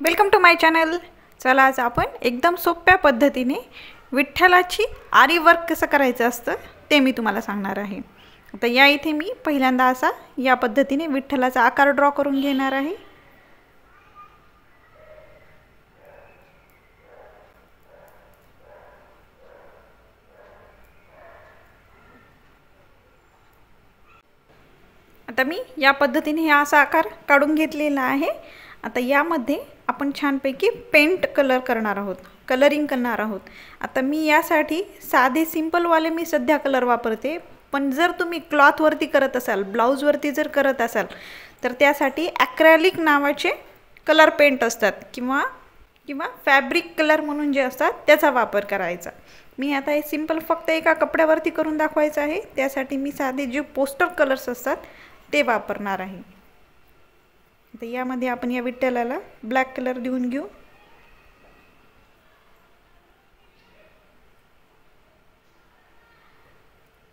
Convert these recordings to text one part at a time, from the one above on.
Welcome to my channel. चला आज आपण एकदम सोप्या पद्धतीने विठ्ठलाची आरी वर्क कसं करायचं असतं ते मी तुम्हाला सांगणार आहे। आता या इथे मी पहिल्यांदा असा या पद्धतीने विठ्ठलाचा आकार ड्रॉ करून घेणार आहे। आता मी या पद्धतीने हा असा आकार काढून घेतलेला आहे। आता यामध्ये आपण छानपैकी पेंट कलर करणार आहोत, कलरिंग करणार आहोत। आता मी यासाठी साधे सिंपल वाले मी सध्या कलर वापरते, पण जर तुम्ही क्लॉथ वरती करत असाल, ब्लाउज वरती जर करत असाल तर त्यासाठी ॲक्रेलिक नावाचे कलर पेंट असतात किंवा फॅब्रिक कलर म्हणून जे असतात त्याचा वापर करायचा। मी आता हे सिंपल फक्त एका कपड्यावरती करून दाखवायचं आहे, त्यासाठी मी साधे जे पोस्टर कलर्स असतात ते वापरणार आहे। आता यामध्ये आपण या विठ्ठलाला ब्लॅक कलर देऊन घेऊ।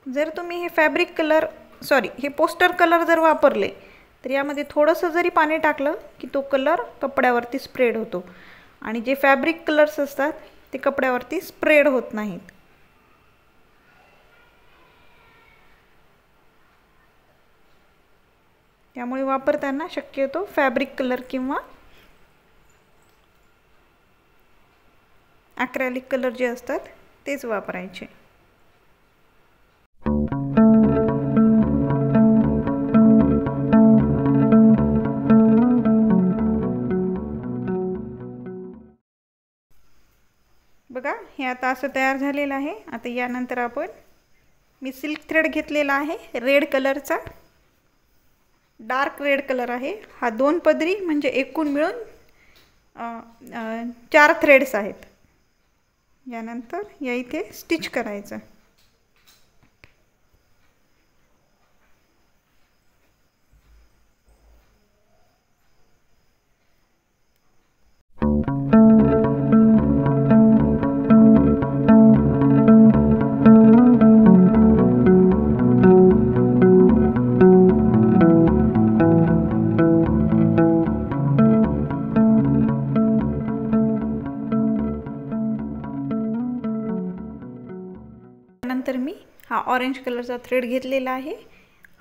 जर तुम्ही हे फॅब्रिक कलर हे पोस्टर कलर जर वापरले तर यामध्ये थोडंसं जरी पाणी टाकलं की तो कलर कपड्यावरती स्प्रेड होतो, आणि जे फॅब्रिक कलर्स असतात ते कपड्यावरती स्प्रेड होत नाहीत। त्यामुळे वापरताना शक्यतो फॅब्रिक कलर किंवा ॲक्रेलिक कलर जे असतात तेच वापरायचे। बघा हे आता असं तयार झालेलं आहे। आता यानंतर आपण मी सिल्क थ्रेड घेतलेला आहे, रेड कलरचा, डार्क रेड कलर आहे। हा 2 पदरी म्हणजे एकूण मिळून 4 थ्रेड्स आहेत। यानंतर या इथे स्टिच करायचं। नंतर मी हा ऑरेंज कलरचा थ्रेड घेतलेला आहे।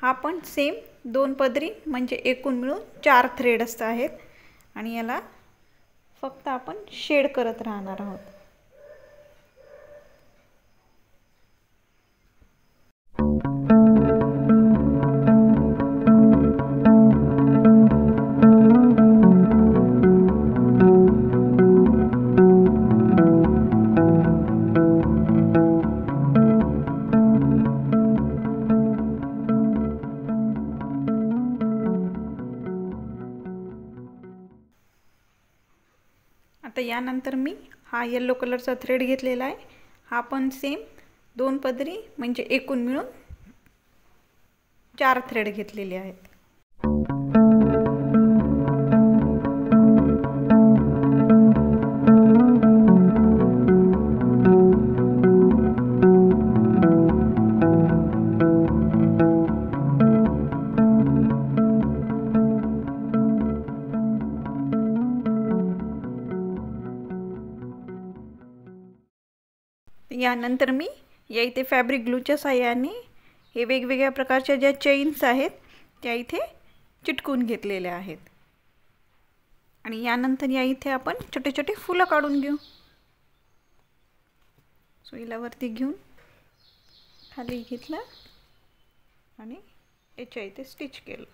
हा पण सेम 2 पदरी म्हणजे एकूण मिळून 4 थ्रेड्स आहेत, आणि याला फक्त आपण शेड करत राहणार आहोत। आता यानंतर मी हा येलो कलरचा थ्रेड घेतलेला आहे। हा पण सेम 2 पदरी म्हणजे एकूण मिळून 4 थ्रेड घेतलेले आहेत। यानंतर मी या इथे फॅब्रिक ग्लूच्या साहाय्याने हे वेगवेगळ्या प्रकारच्या ज्या चेन्स आहेत त्या इथे चिटकून घेतलेल्या आहेत, आणि यानंतर या इथे आपण छोटे छोटे फुलं काढून घेऊ। सुईला वरती घेऊन खाली घेतलं आणि याच्या इथे स्टिच केलं।